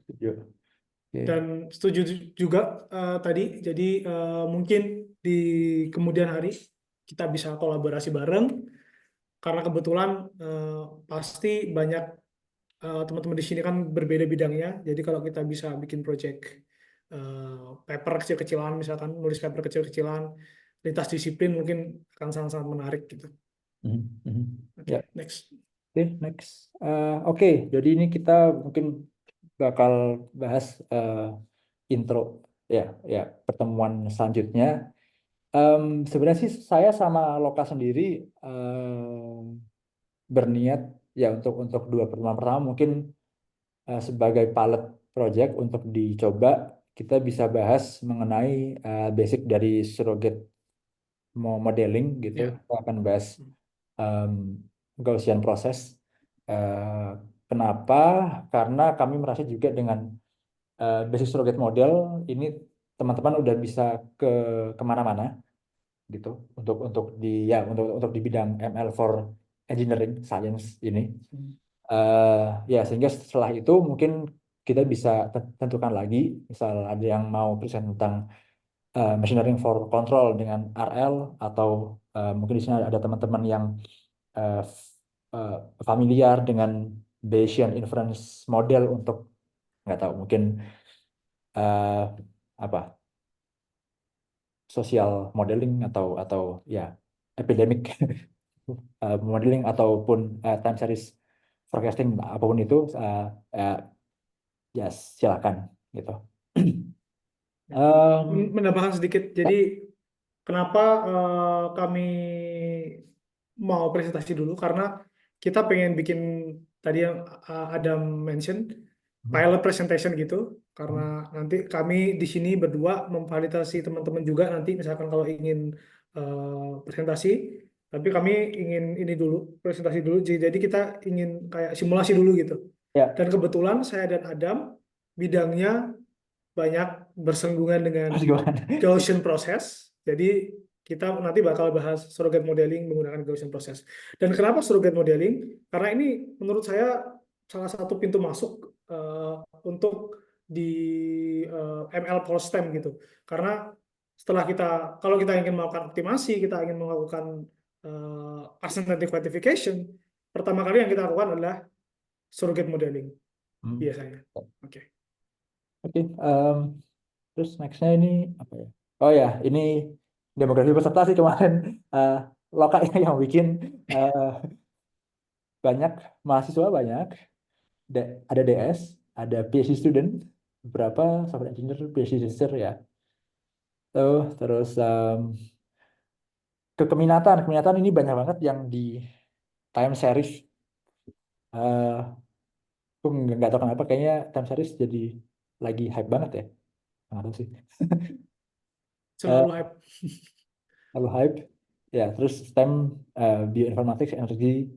Setuju. Oke. Dan setuju juga tadi, jadi mungkin di kemudian hari kita bisa kolaborasi bareng, karena kebetulan pasti banyak teman-teman di sini kan berbeda bidangnya. Jadi kalau kita bisa bikin project paper kecil-kecilan, misalkan nulis paper kecil-kecilan lintas disiplin, mungkin akan sangat-sangat menarik gitu. Oke, Ya. next. Oke, next. Oke, jadi ini kita mungkin bakal bahas intro ya, ya pertemuan selanjutnya. Sebenarnya sih saya sama Loka sendiri berniat ya untuk 2 pertemuan pertama mungkin sebagai pilot project untuk dicoba, kita bisa bahas mengenai basic dari surrogate modeling gitu. Ya. Kita akan bahas um, Gaussian process. Eh, Kenapa? Karena kami merasa juga dengan basis surrogate model ini teman-teman udah bisa ke kemana-mana gitu untuk di bidang ML for engineering science ini. Ya sehingga setelah itu mungkin kita bisa tentukan lagi, misal ada yang mau present tentang machine learning for control dengan RL, atau mungkin di sini ada teman-teman yang uh, f- uh, familiar dengan Bayesian inference model untuk nggak tahu mungkin uh, apa social modeling atau ya epidemic modeling ataupun time series forecasting, apapun itu uh, ya silakan gitu. Um, Menambahkan sedikit, jadi kenapa kami mau presentasi dulu, karena kita pengen bikin tadi yang Adam mention pilot presentation gitu, karena nanti kami di sini berdua memvalidasi teman-teman juga nanti misalkan kalau ingin presentasi, tapi kami ingin ini dulu presentasi dulu, jadi kita ingin kayak simulasi dulu gitu. ya, Dan kebetulan saya dan Adam bidangnya banyak bersinggungan dengan terus gimana? Gaussian process. Jadi kita nanti bakal bahas surrogate modeling menggunakan Gaussian process. Dan kenapa surrogate modeling? Karena ini menurut saya salah satu pintu masuk untuk di ML post stem gitu. Karena kalau kita ingin melakukan optimasi, kita ingin melakukan percentative quantification, pertama kali yang kita lakukan adalah surrogate modeling biasanya. Oke. Oke, terus nextnya ini apa ya? Oh ya, ini demografi peserta sih kemarin eh Loka yang bikin eh, banyak mahasiswa, banyak ada DS, ada PhD student, beberapa software engineer, PhD researcher ya. Tuh, terus keminatan ini banyak banget yang di time series. Aku nggak tahu kenapa, kayaknya time series jadi lagi hype banget ya. Nggak tahu sih. Eh, Selalu hype. Lalu hype. Ya, terus STEM, bioinformatics, energi,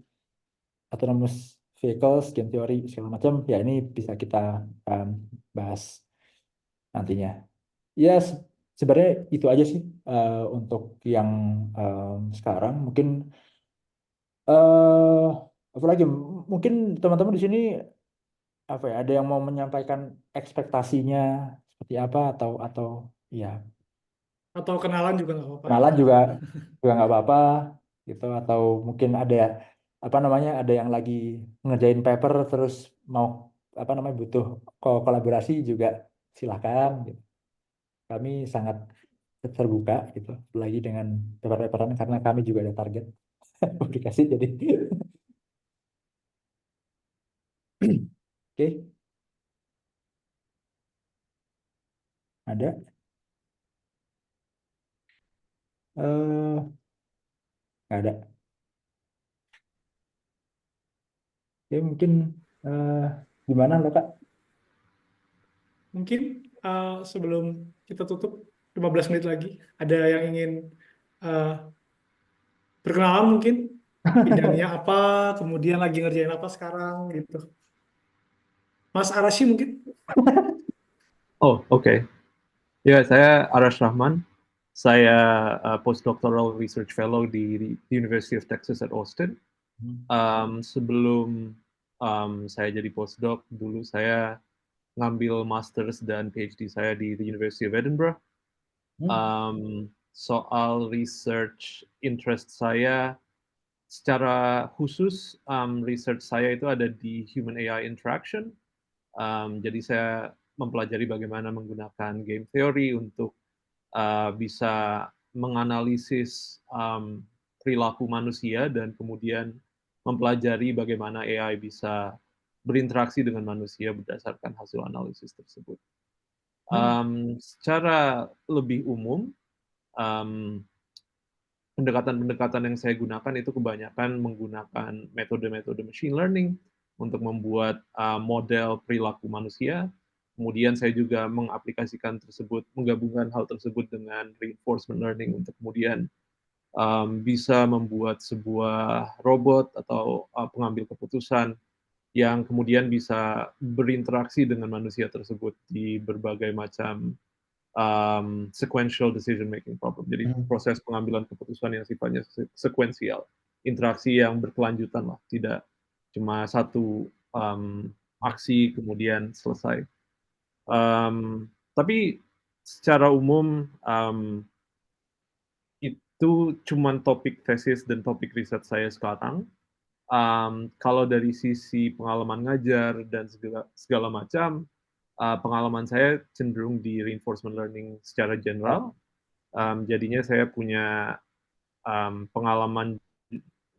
autonomous vehicles, game theory, segala macam. Ya, ini bisa kita bahas nantinya. Ya, sebenarnya itu aja sih untuk yang sekarang. Mungkin eh apalagi mungkin teman-teman di sini apa ya, ada yang mau menyampaikan ekspektasinya seperti apa, atau ya Atau kenalan juga nggak apa-apa. kenalan juga nggak apa-apa gitu, atau mungkin ada apa namanya ada yang lagi ngerjain paper terus mau apa namanya butuh kolaborasi juga silakan gitu. Kami sangat terbuka gitu, apalagi dengan paper-paperan karena kami juga ada target publikasi jadi oke ada eh nggak ada. Oke mungkin eh gimana lo Kak? Mungkin sebelum kita tutup 15 menit lagi, ada yang ingin eh, perkenalan mungkin bidangnya apa, kemudian lagi ngerjain apa sekarang gitu. Mas Arashi mungkin? Oh, oke. Ya, saya Arash Rahman. Saya postdoctoral research fellow di University of Texas at Austin. Sebelum saya jadi postdoc, dulu saya ngambil masters dan PhD saya di the University of Edinburgh. Soal research interest saya, secara khusus research saya itu ada di human AI interaction. Jadi saya mempelajari bagaimana menggunakan game theory untuk bisa menganalisis perilaku manusia dan kemudian mempelajari bagaimana AI bisa berinteraksi dengan manusia berdasarkan hasil analisis tersebut. Secara lebih umum, pendekatan-pendekatan yang saya gunakan itu kebanyakan menggunakan metode-metode machine learning untuk membuat model perilaku manusia. Kemudian saya juga mengaplikasikan tersebut, menggabungkan hal tersebut dengan reinforcement learning untuk kemudian bisa membuat sebuah robot atau pengambil keputusan yang kemudian bisa berinteraksi dengan manusia tersebut di berbagai macam sequential decision making problem. Jadi proses pengambilan keputusan yang sifatnya sekuensial, interaksi yang berkelanjutan lah, tidak cuma satu aksi kemudian selesai. Tapi secara umum itu cuma topik tesis dan topik riset saya sekarang. Kalau dari sisi pengalaman ngajar dan segala macam, pengalaman saya cenderung di reinforcement learning secara general. Jadinya saya punya pengalaman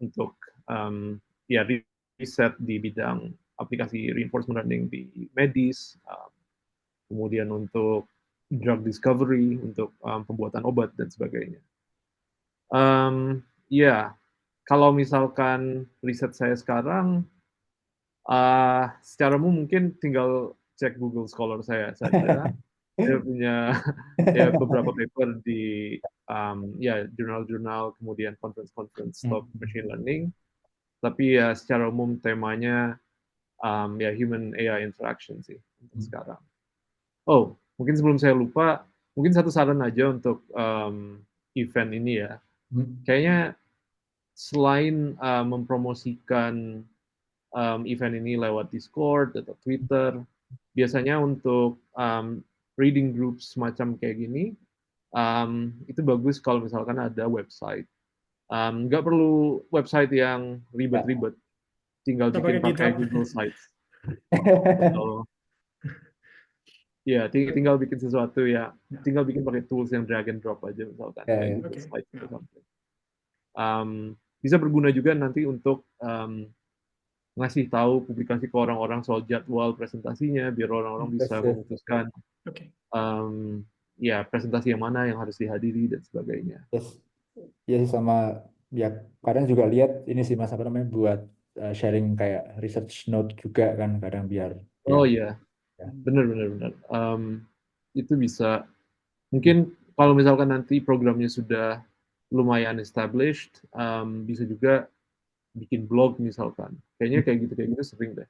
untuk ya riset di bidang aplikasi reinforcement learning di medis, kemudian untuk drug discovery, untuk pembuatan obat dan sebagainya. Ya, kalau misalkan riset saya sekarang, secara umum mungkin tinggal cek Google Scholar saya saja. Saya punya ya beberapa paper di ya jurnal-jurnal, kemudian conference-conference talk machine learning. Tapi ya secara umum temanya ya human AI interaction sih untuk sekarang. Oh, mungkin sebelum saya lupa, mungkin satu saran aja untuk event ini ya. Kayaknya selain mempromosikan event ini lewat Discord atau Twitter, biasanya untuk reading group semacam kayak gini, itu bagus kalau misalkan ada website. Nggak perlu website yang ribet-ribet, tinggal Kita bikin pakai pakai GitHub. Google Sites. Atau, ya, tinggal bikin sesuatu ya, tinggal bikin pakai tools yang drag and drop aja misalkan, kayak Google Slides atau something. Bisa berguna juga nanti untuk ngasih tahu publikasi ke orang-orang soal jadwal presentasinya, biar orang-orang bisa memutuskan ya presentasi yang mana yang harus dihadiri dan sebagainya. Ya sih sama ya kadang juga lihat ini sih Mas apa namanya buat sharing kayak research note juga kan kadang biar Oh ya. iya, benar. Itu bisa. Mungkin kalau misalkan nanti programnya sudah lumayan established, bisa juga bikin blog misalkan. Kayaknya kayak gitu sering deh.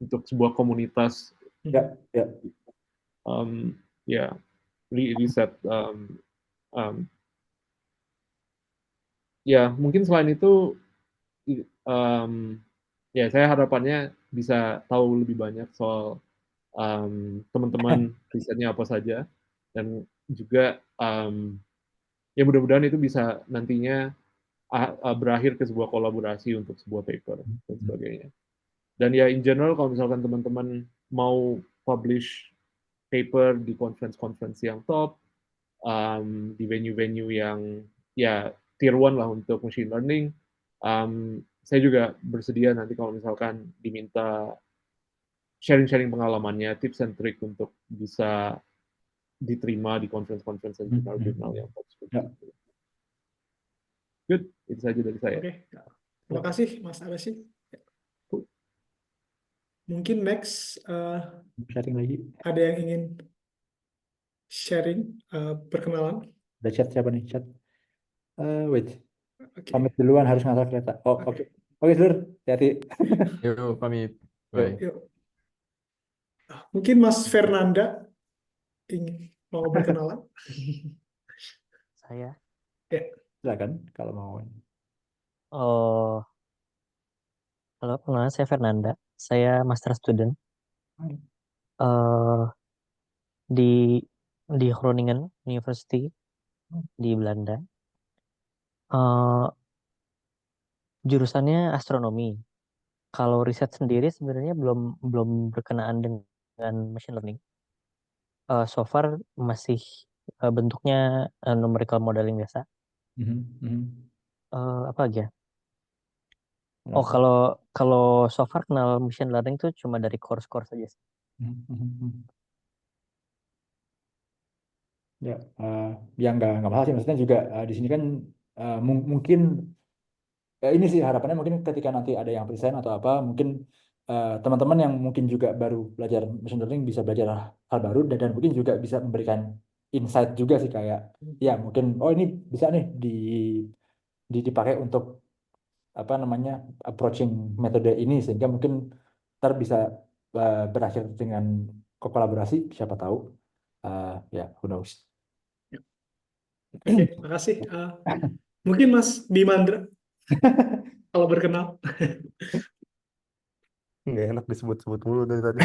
Untuk sebuah komunitas. Ya, riset. Ya, mungkin selain itu, ya saya harapannya bisa tahu lebih banyak soal teman-teman risetnya apa saja, dan juga ya mudah-mudahan itu bisa nantinya berakhir ke sebuah kolaborasi untuk sebuah paper dan sebagainya. Dan ya in general kalau misalkan teman-teman mau publish paper di conference-conference yang top, di venue-venue yang ya tier 1 lah untuk machine learning, saya juga bersedia nanti kalau misalkan diminta sharing-sharing pengalamannya, tips and trick untuk bisa diterima di conference-conference dan jurnal-jurnal yang top seperti Ya. itu. Good, itu saja dari saya. Oke, terima kasih Mas Arasi. Mungkin next Sharing lagi. ada yang ingin sharing, perkenalan. Ada chat siapa nih? Chat. Wait. Oke, Pamit duluan harus ngantar kereta. Oh, oke. oke, Oke, Lur. Hati-hati. Yuk, pamit. Yuk. Bye. yuk. Mungkin Mas Fernanda ingin mau berkenalan. Saya, Silakan kalau mau. oh, halo, perkenalkan saya Fernanda. Saya master student Hai. eh di Groningen University di Belanda. Eh jurusannya astronomi. Kalau riset sendiri sebenarnya belum berkenaan dengan machine learning. So far masih bentuknya numerical modeling biasa. Apa lagi ya? Oh, Kenapa? kalau so far kenal machine learning tuh cuma dari course-course aja sih. Ya, ya nggak masalah sih. Maksudnya juga di sini kan mungkin ini sih harapannya mungkin ketika nanti ada yang present atau apa, mungkin teman-teman yang mungkin juga baru belajar machine learning bisa belajar hal baru dan mungkin juga bisa memberikan insight juga sih kayak ya mungkin oh ini bisa nih dipakai untuk apa namanya approaching metode ini sehingga mungkin ntar bisa berakhir dengan kolaborasi siapa tahu. Ya who knows. Oke, makasih. Mungkin Mas Bimandra kalau berkenal. Nggak enak disebut-sebut mulu dari tadi.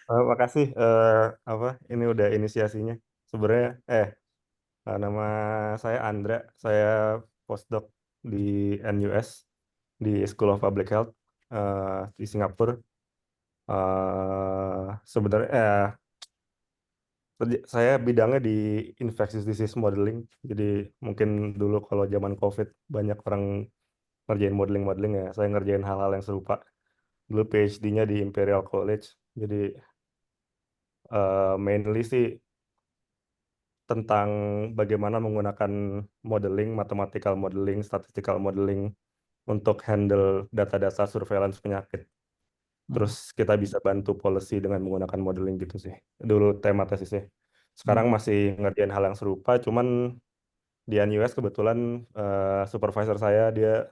Makasih apa ini udah inisiasinya. Sebenarnya nama saya Andra, saya postdoc di NUS di School of Public Health di Singapura. Sebenarnya saya bidangnya di infectious disease modeling. Jadi mungkin dulu kalau zaman COVID banyak orang ngerjain modeling ya. Saya ngerjain hal-hal yang serupa. Dulu PhD-nya di Imperial College. Jadi mainly sih tentang bagaimana menggunakan modeling, mathematical modeling, statistical modeling untuk handle data-data surveillance penyakit. Terus kita bisa bantu policy dengan menggunakan modeling gitu sih. Dulu tema tesisnya. Sekarang masih ngerjain hal yang serupa, cuman di NUS kebetulan supervisor saya dia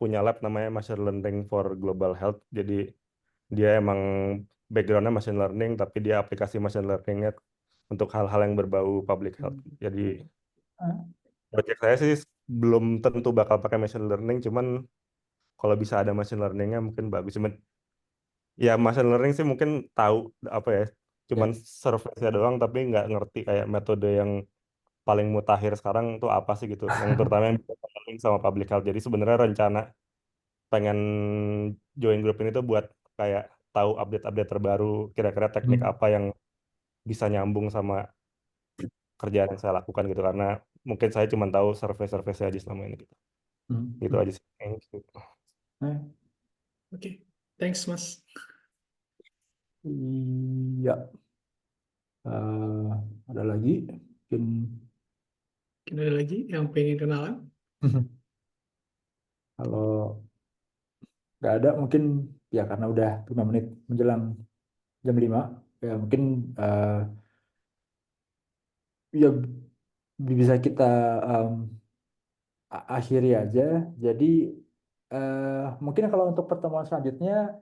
punya lab namanya Machine Learning for Global Health. Jadi dia emang backgroundnya machine learning, tapi dia aplikasi machine learningnya untuk hal-hal yang berbau public health. Jadi project saya sih belum tentu bakal pakai machine learning, cuman kalau bisa ada machine learningnya mungkin bagus. Cuman ya machine learning sih mungkin tahu apa ya, cuman surface-nya doang, tapi nggak ngerti kayak metode yang paling mutakhir sekarang tuh apa sih gitu. Yang terutama yang bisa link sama public health. Jadi sebenarnya rencana pengen join grup ini tuh buat kayak tahu update-update terbaru, kira-kira teknik apa yang bisa nyambung sama kerjaan yang saya lakukan gitu, karena mungkin saya cuma tahu survei-survei aja selama ini gitu. Gitu aja sih. Oke, thanks Mas. Iya. Ada lagi mungkin Ada lagi yang pengen kenalan? kalau nggak ada mungkin ya karena udah 5 menit menjelang jam 5 ya mungkin ya bisa kita akhiri aja. Jadi mungkin kalau untuk pertemuan selanjutnya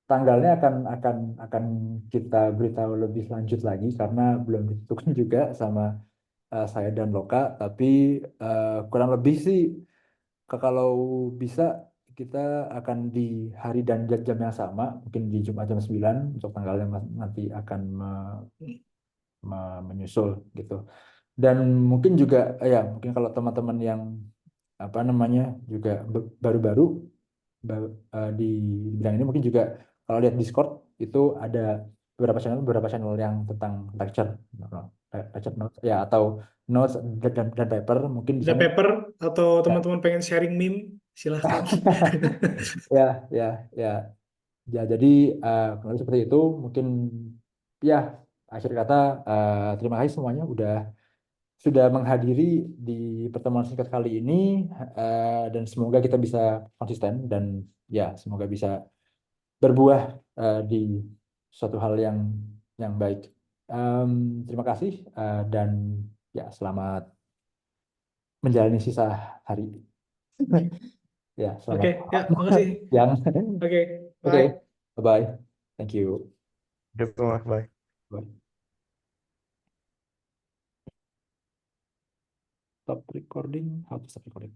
tanggalnya akan kita beritahu lebih lanjut lagi karena belum ditentukan juga sama saya dan Loka, tapi kurang lebih sih kalau bisa kita akan di hari dan jam yang sama, mungkin di Jumat jam 9 untuk tanggalnya nanti akan menyusul gitu. Dan mungkin juga ya mungkin kalau teman-teman yang apa namanya juga baru-baru di bidang ini mungkin juga kalau lihat Discord itu ada beberapa channel yang tentang lecture notes ya atau notes dan paper mungkin di Ada sana paper atau ya teman-teman pengen sharing meme, silahkan. ya ya ya ya jadi kurang lebih seperti itu mungkin ya akhir kata terima kasih semuanya sudah menghadiri di pertemuan singkat kali ini dan semoga kita bisa konsisten dan ya semoga bisa berbuah di suatu hal yang baik. Terima kasih dan ya selamat menjalani sisa hari. Ya, selamat Oke, ya, makasih. siang. Oke, Oke, bye. bye-bye. Thank you. Gitu lah, bye. Bye. Stop recording. How to stop recording?